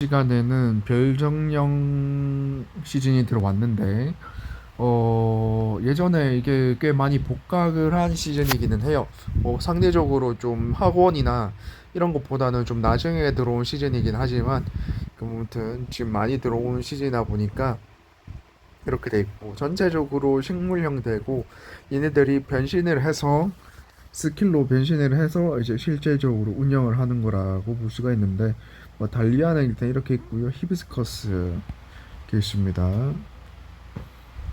시간에는 별정령 시즌이 들어왔는데 예전에 이게 꽤 많이 복각을 한 시즌이기는 해요. 상대적으로 좀 학원이나 이런 것보다는 좀 나중에 들어온 시즌이긴 하지만 아무튼 지금 많이 들어온 시즌이다 보니까 이렇게 돼 있고, 전체적으로 식물형 되고 얘네들이 변신을 해서 스킬로 변신을 해서 이제 실제적으로 운영을 하는 거라고 볼 수가 있는데, 달리아는 일단 이렇게 있고요. 히비스커스 이렇게 있습니다.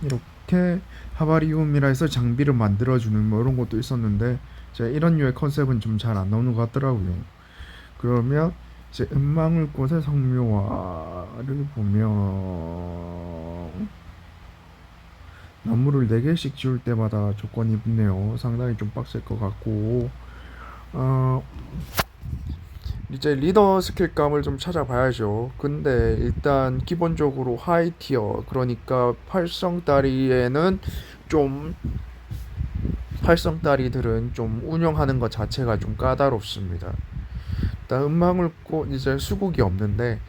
이렇게 하바리움이라 해서 장비를 만들어주는 뭐 이런 것도 있었는데, 제가 이런 류의 컨셉은 좀 잘 안 나오는 것 같더라고요. 그러면 이제 음망울꽃의 성묘화를 보면 나무를 4개씩 지울 때마다 조건이 붙네요. 상당히 좀 빡셀 것 같고, 어, 이제 리더 스킬감을 좀 찾아봐야죠. 근데 일단 기본적으로 하이 티어, 그러니까 좀 활성다리들은 좀 운영하는 것 자체가 좀 까다롭습니다. 일단 음망울꽃 이제 수국이 없는데,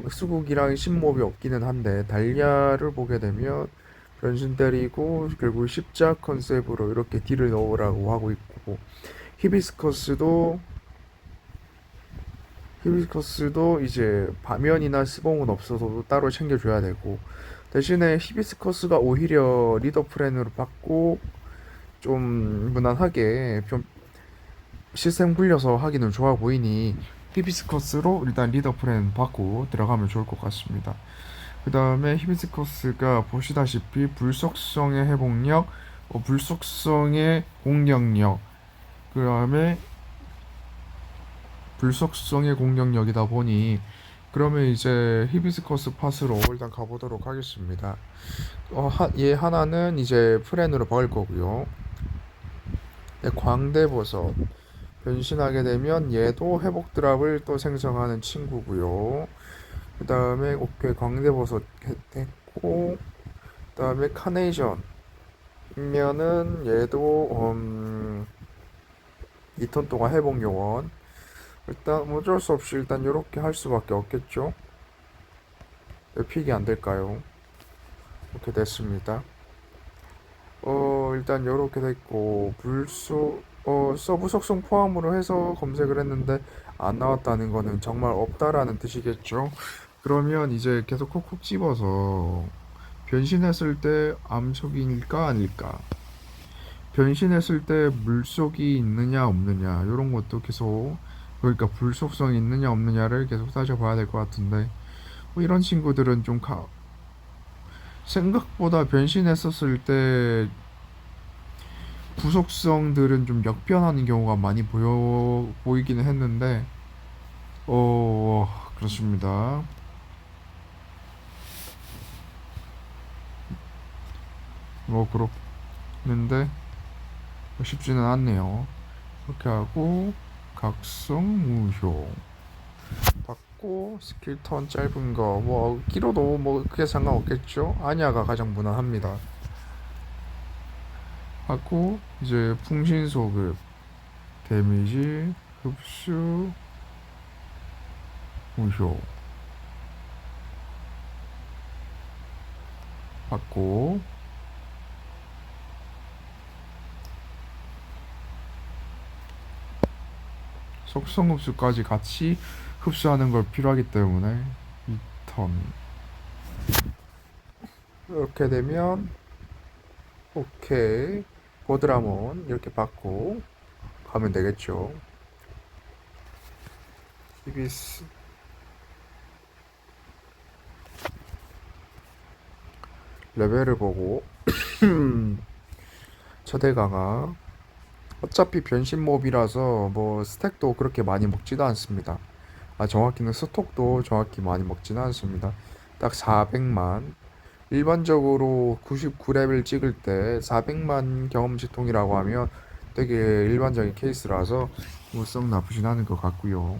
수국이랑 신몹이 없기는 한데, 달리아를 보게 되면 변신 때리고 결국 십자 컨셉으로 이렇게 딜을 넣으라고 하고 있고, 히비스커스도 히비스커스도 이제 파면이나 스봉은 없어서 따로 챙겨줘야 되고, 대신에 히비스커스가 오히려 리더 프렌으로 받고 좀 무난하게 시스템 굴려서 하기는 좋아 보이니 히비스커스로 일단 리더 프렌 받고 들어가면 좋을 것 같습니다. 그 다음에 히비스커스가 보시다시피 불속성의 회복력, 불속성의 공격력, 그 다음에 불속성의 공격력이다 보니, 그러면 이제 히비스커스 팟으로 일단 가보도록 하겠습니다. 얘 하나는 이제 프렌으로 박을 거고요. 네, 광대버섯 변신하게 되면 얘도 회복 드랍을 또 생성하는 친구고요. 그 다음에 오케이, 광대버섯 됐고, 그 다음에 카네이션 면은 얘도 2턴 동안 회복 요원. 일단 어쩔 수 없이 일단 이렇게 할 수밖에 없겠죠. 왜 픽이 안 될까요? 이렇게 됐습니다. 일단 이렇게 됐고, 서브 속성 포함으로 해서 검색을 했는데 안 나왔다는 거는 정말 없다라는 뜻이겠죠. 그러면 이제 계속 콕콕 집어서 변신했을 때 암속일까 아닐까, 변신했을 때 물속이 있느냐 없느냐, 이런 것도 계속, 그러니까 불속성이 있느냐 없느냐를 계속 따져봐야 될 것 같은데, 이런 친구들은 좀 생각보다 변신했었을 때 부속성들은 좀 역변하는 경우가 많이 보이기는 했는데, 그렇습니다. 뭐 그렇는데 쉽지는 않네요. 이렇게 하고 각성 무효 받고, 스킬 턴 짧은 거 뭐 길어도 뭐 크게 상관없겠죠. 아냐가 가장 무난합니다. 하고 이제 풍신소급 데미지 흡수 무효 받고, 속성 흡수까지 같이 흡수하는 걸 필요하기 때문에 2턴. 이렇게 되면 오케이, 보드라몬 이렇게 받고 가면 되겠죠. 히비스 레벨을 보고 초대 강화, 어차피 변신 몹이라서 뭐 스택도 그렇게 많이 먹지도 않습니다. 정확히는 스톡도 정확히 많이 먹지는 않습니다. 딱 400만, 일반적으로 99레벨 찍을 때 400만 경험치통이라고 하면 되게 일반적인 케이스라서 뭐썩 나쁘진 않은 것 같고요.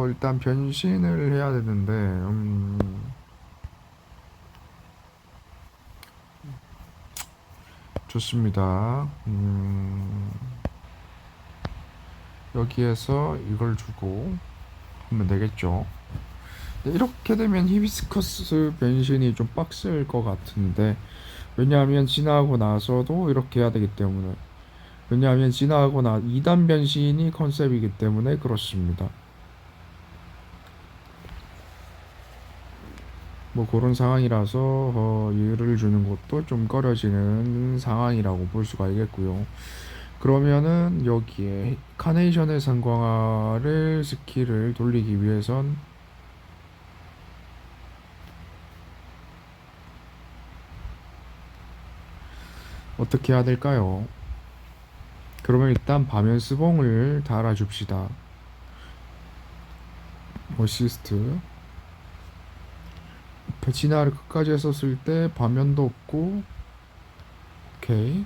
일단 변신을 해야 되는데, 좋습니다. 여기에서 이걸 주고 하면 되겠죠. 이렇게 되면 히비스커스 변신이 좀 빡셀 것 같은데, 왜냐하면 진화하고 나서도 이렇게 해야 되기 때문에, 왜냐하면 진화하고 나 2단 변신이 컨셉이기 때문에 그렇습니다. 뭐 그런 상황이라서 이유를 주는 것도 좀 꺼려지는 상황이라고 볼 수가 있겠고요. 그러면은 여기에 카네이션의 상광화를 스킬을 돌리기 위해선 어떻게 해야 될까요? 그러면 일단 밤연스봉을 달아줍시다. 어시스트. 진화를 끝까지 했었을 때 밤연도 없고, 오케이.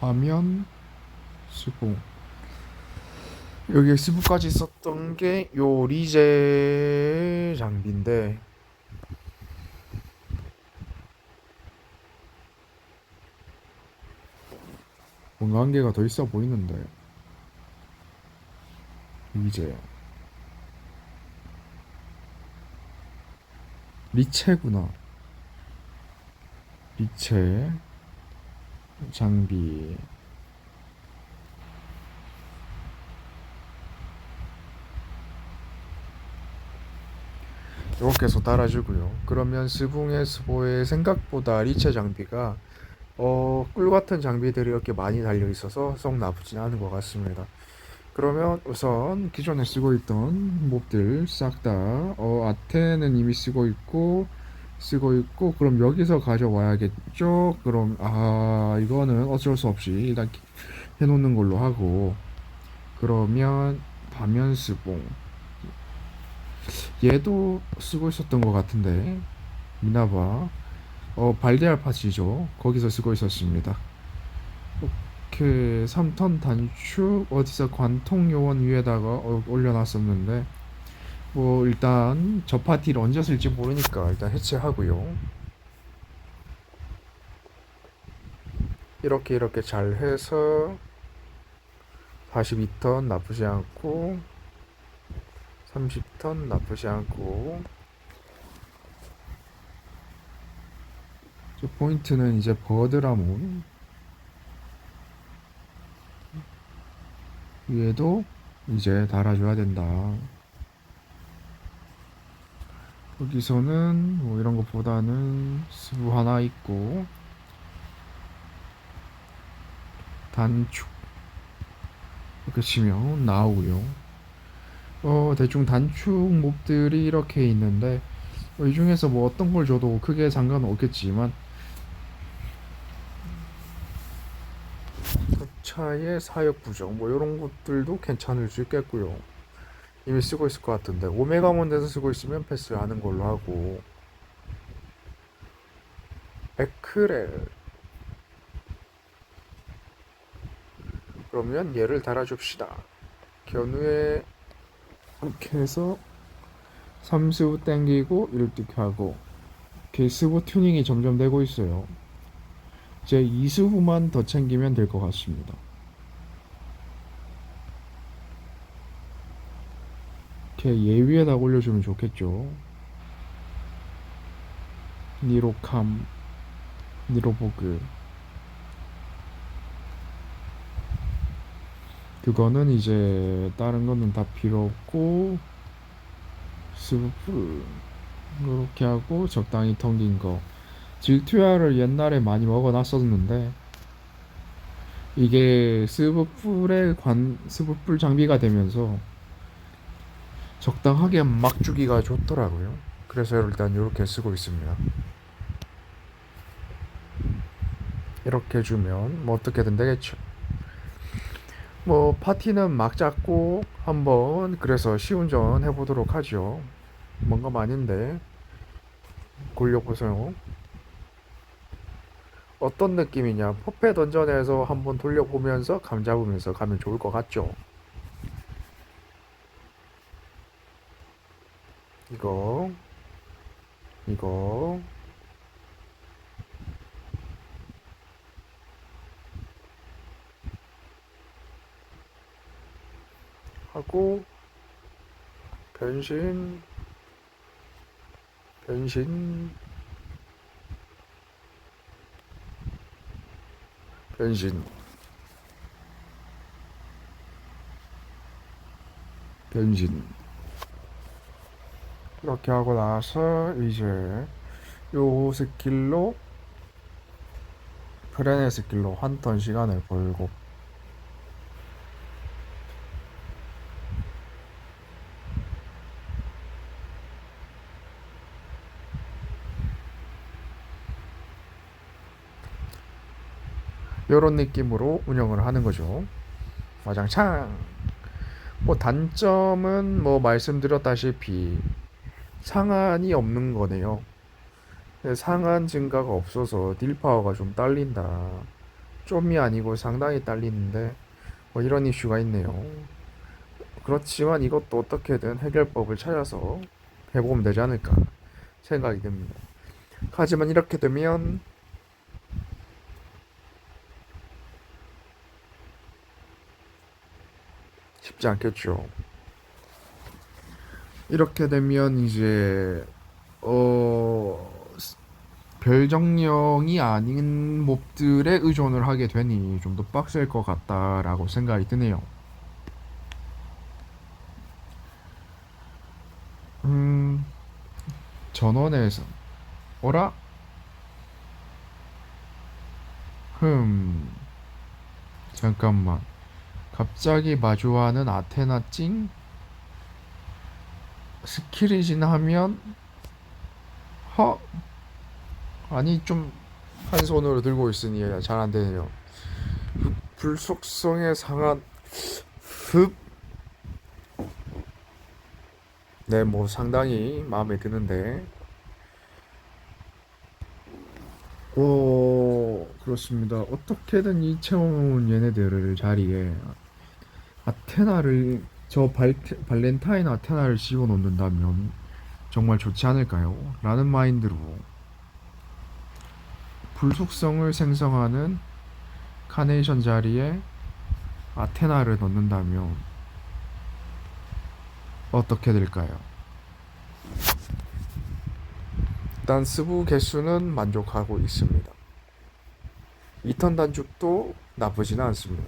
밤연 스봉. 여기에 스부까지 썼던 게 요 리제 장비인데, 뭔가 한 개가 더 있어 보이는데. 리제. 리체구나. 리체 장비. 이렇게 해서 달아주고요. 그러면 스붕의 스보의 생각보다 리체 장비가 꿀 같은 장비들이 이렇게 많이 달려 있어서 썩 나쁘진 않은 것 같습니다. 그러면 우선 기존에 쓰고 있던 몹들 싹 다 아테는 이미 쓰고 있고 그럼 여기서 가져와야겠죠. 그럼 이거는 어쩔 수 없이 일단 해놓는 걸로 하고 그러면 밤연스봉 얘도 쓰고 있었던 것 같은데 미나바 발데알 파츠죠. 거기서 쓰고 있었습니다. 이렇게 3턴 단축 어디서 관통 요원 위에다가 올려놨었는데 뭐 일단 저 파티를 언제 쓸지 모르니까 일단 해체하고요. 이렇게 잘 해서 42턴 나쁘지 않고 30턴 나쁘지 않고 포인트는 이제 버드라몬 위에도 이제 달아줘야 된다. 여기서는 뭐 이런 것보다는 스부 하나 있고 단축 이렇게 치면 나오고요. 대충 단축 몹들이 이렇게 있는데 이 중에서 뭐 어떤 걸 줘도 크게 상관은 없겠지만 차의 사역 부정 뭐 이런 것들도 괜찮을 수 있겠고요. 이미 쓰고 있을 것 같은데 오메가몬에서 쓰고 있으면 패스하는 걸로 하고 에크렐 그러면 얘를 달아줍시다. 견우에 이렇게 해서 3스부 땡기고 이렇게 하고 스부 튜닝이 점점 되고 있어요. 이제 2스부만 더 챙기면 될 것 같습니다. 이렇게 얘 위에다 올려주면 좋겠죠. 니로캄 니로보그 그거는 이제 다른 거는 다 필요 없고 스프 이렇게 하고 적당히 텅긴 거 질투야를 옛날에 많이 먹어놨었는데 이게 스브풀 장비가 되면서 적당하게 막 주기가 좋더라고요. 그래서 일단 이렇게 쓰고 있습니다. 이렇게 주면 뭐 어떻게든 되겠죠. 뭐 파티는 막 잡고 한번 그래서 시운전 해보도록 하죠. 뭔가 많은데 골려보세요. 어떤 느낌이냐? 퍼페 던전에서 한번 돌려보면서 감 잡으면서 가면 좋을 것 같죠. 이거 이거 하고 변신, 변신, 변신, 변신. 이렇게 하고 나서 이제 요 스킬로 프레네 스킬로 한 턴 시간을 벌고 요런 느낌으로 운영을 하는 거죠. 와장창. 뭐 단점은 뭐 말씀드렸다시피 상한이 없는 거네요. 상한 증가가 없어서 딜 파워가 좀 딸린다. 좀이 아니고 상당히 딸리는데 뭐 이런 이슈가 있네요. 그렇지만 이것도 어떻게든 해결법을 찾아서 해보면 되지 않을까 생각이 듭니다. 하지만 이렇게 되면 쉽지 않겠죠. 이렇게 되면 이제 별정령이 아닌 몹들에 의존을 하게 되니 좀 더 빡셀 것 같다라고 생각이 드네요. 음, 전원에서 어라? 흠, 잠깐만. 갑자기 마주하는 아테나 찡? 스킬이 지나면 허? 아니 좀 한 손으로 들고 있으니 잘 안 되네요. 불속성의 상한 흡. 네, 뭐 상당히 마음에 드는데. 그렇습니다. 어떻게든 이 채워놓은 얘네들을 자리에 아테나를 발렌타인 아테나를 집어넣는다면 정말 좋지 않을까요? 라는 마인드로 불속성을 생성하는 카네이션 자리에 아테나를 넣는다면 어떻게 될까요? 일단 스부 개수는 만족하고 있습니다. 2턴 단축도 나쁘지는 않습니다.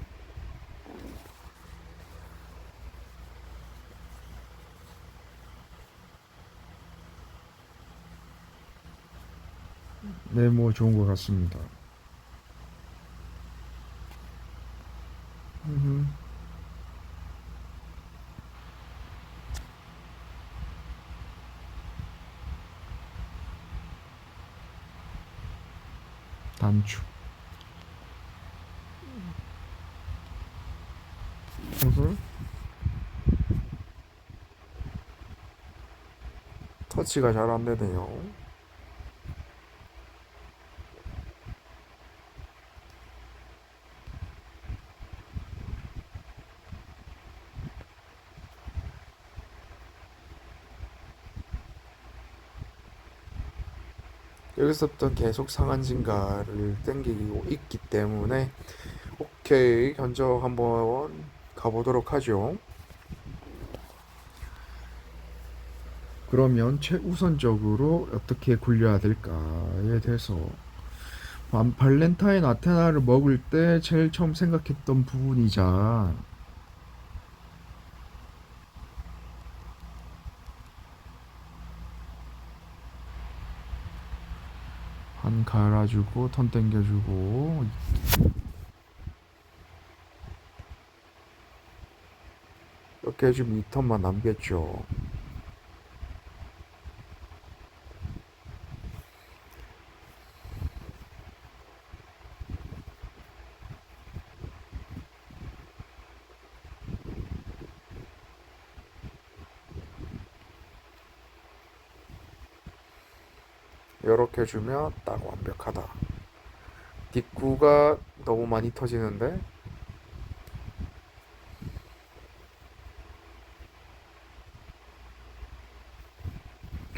네, 뭐 좋은 것 같습니다. 단축. 터치가 잘 안 되네요. 여기서부터 계속 상한 증가를 땡기고 있기 때문에 오케이 견적 한번 가보도록 하죠. 그러면 최우선적으로 어떻게 굴려야 될까에 대해서 발렌타인 아테나를 먹을 때 제일 처음 생각했던 부분이자 한 갈아주고 턴 땡겨주고 이렇게 해주면 2턴만 남겠죠. 이렇게 해주면 딱 완벽하다. 뒷구가 너무 많이 터지는데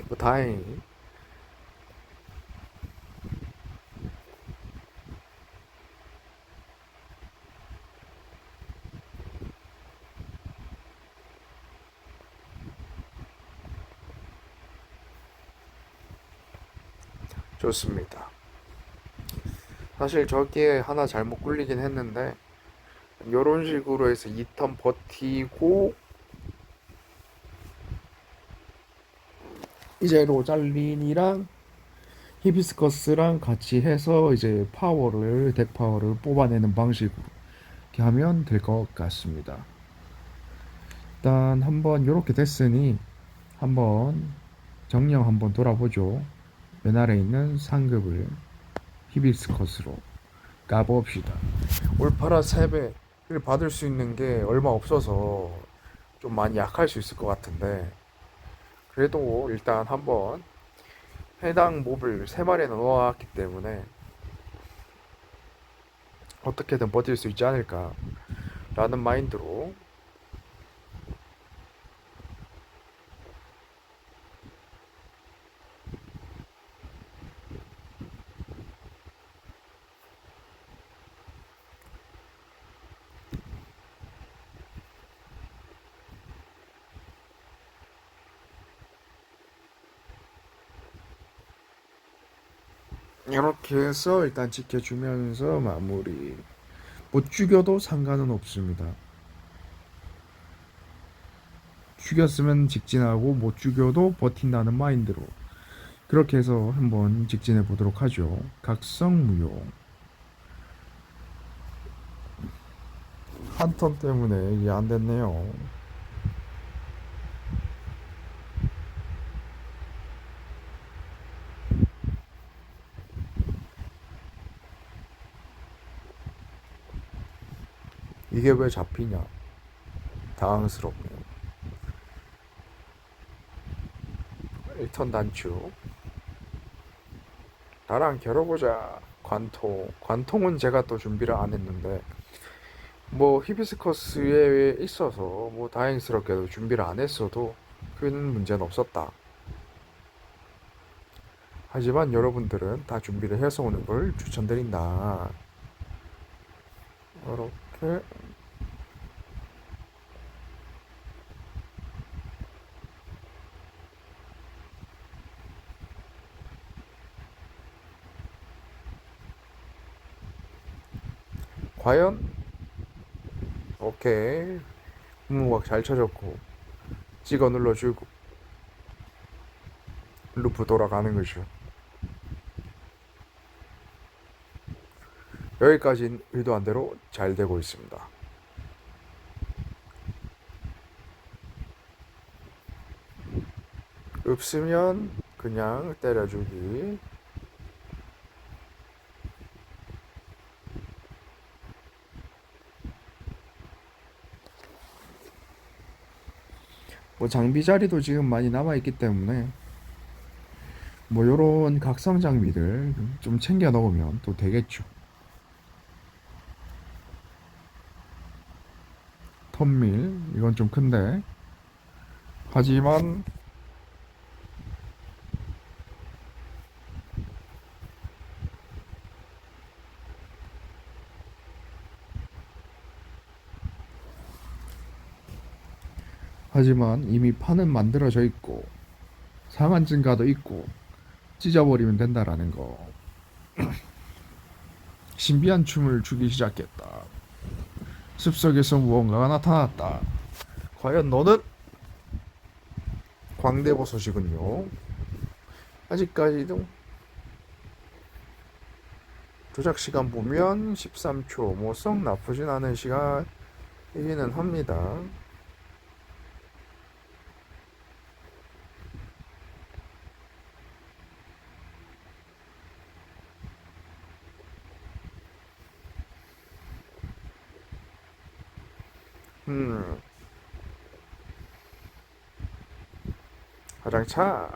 뭐 다행히 좋습니다. 사실 저기에 하나 잘못 굴리긴 했는데 요런 식으로 해서 2턴 버티고 이제 로잘린이랑 히비스커스랑 같이 해서 이제 덱 파워를 뽑아내는 방식으로 이렇게 하면 될 것 같습니다. 일단 한번 이렇게 됐으니 한번 정령 한번 돌아보죠. 맨 아래 있는 상급을 히비스커스로 까봅시다. 올파라 3배를 받을 수 있는 게 얼마 없어서 좀 많이 약할 수 있을 것 같은데, 그래도 일단 한번 해당 몹을 3마리나 넣어왔기 때문에 어떻게든 버틸 수 있지 않을까 라는 마인드로 이렇게 해서 일단 지켜주면서 마무리. 못 죽여도 상관은 없습니다. 죽였으면 직진하고 못 죽여도 버틴다는 마인드로 그렇게 해서 한번 직진해 보도록 하죠. 각성무용 한 턴 때문에 이게 안 됐네요. 이게 왜 잡히냐? 당황스럽네요. 1턴 단축. 나랑 겨뤄보자. 관통은 제가 또 준비를 안 했는데 뭐 히비스커스에 있어서 뭐 다행스럽게도 준비를 안 했어도 큰 문제는 없었다. 하지만 여러분들은 다 준비를 해서 오는 걸 추천드린다. 이렇게 과연 오케이 분무각 잘 쳐졌고 찍어 눌러주고 루프 돌아가는 거죠. 여기까지는 의도한 대로 잘 되고 있습니다. 없으면 그냥 때려주기. 뭐 장비 자리도 지금 많이 남아 있기 때문에 뭐 요런 각성 장비들 좀 챙겨 넣으면 또 되겠죠. 턴밀 이건 좀 큰데 하지만 이미 판은 만들어져 있고 상한 증가도 있고 찢어버리면 된다라는 거. 신비한 춤을 추기 시작했다. 숲속에서 무언가가 나타났다. 과연 너는? 광대버섯이군요. 아직까지도 조작 시간 보면 13초. 뭐 썩 나쁘진 않은 시간이기는 합니다. 음, 화장차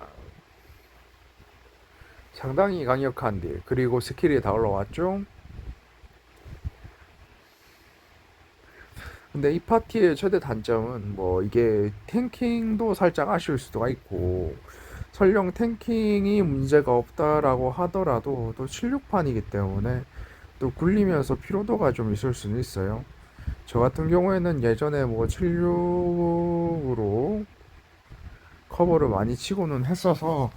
상당히 강력한 딜. 그리고 스킬이 다 올라왔죠. 근데 이 파티의 최대 단점은 뭐 이게 탱킹도 살짝 아쉬울 수도 있고 설령 탱킹이 문제가 없다라고 하더라도 또 76판이기 때문에 또 굴리면서 피로도가 좀 있을 수는 있어요. 저 같은 경우에는 예전에 뭐 76으로 커버를 많이 치고는 했어서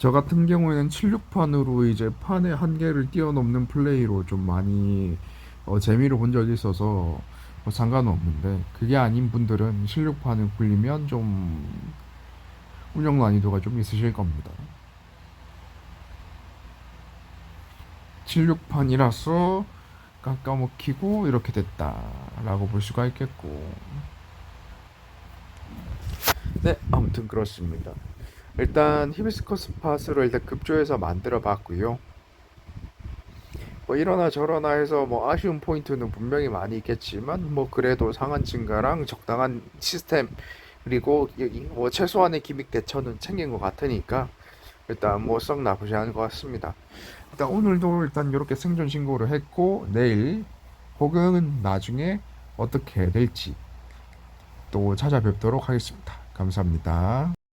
저 같은 경우에는 76판으로 이제 판의 한계를 뛰어넘는 플레이로 좀 많이 재미를 본 적이 있어서 상관은 없는데, 그게 아닌 분들은 16판을 굴리면 좀 운영 난이도가 좀 있으실 겁니다. 76판이라서 깎아먹히고 이렇게 됐다라고 볼 수가 있겠고, 네, 아무튼 그렇습니다. 일단 히비스커스 팟으로 일단 급조해서 만들어 봤고요. 뭐 이러나 저러나 해서 뭐 아쉬운 포인트는 분명히 많이 있겠지만, 뭐 그래도 상한 증가랑 적당한 시스템, 그리고 뭐 최소한의 기믹 대처는 챙긴 것 같으니까 일단 뭐 썩 나쁘지 않은 것 같습니다. 일단 오늘도 일단 이렇게 생존 신고를 했고, 내일 혹은 나중에 어떻게 될지 또 찾아뵙도록 하겠습니다. 감사합니다.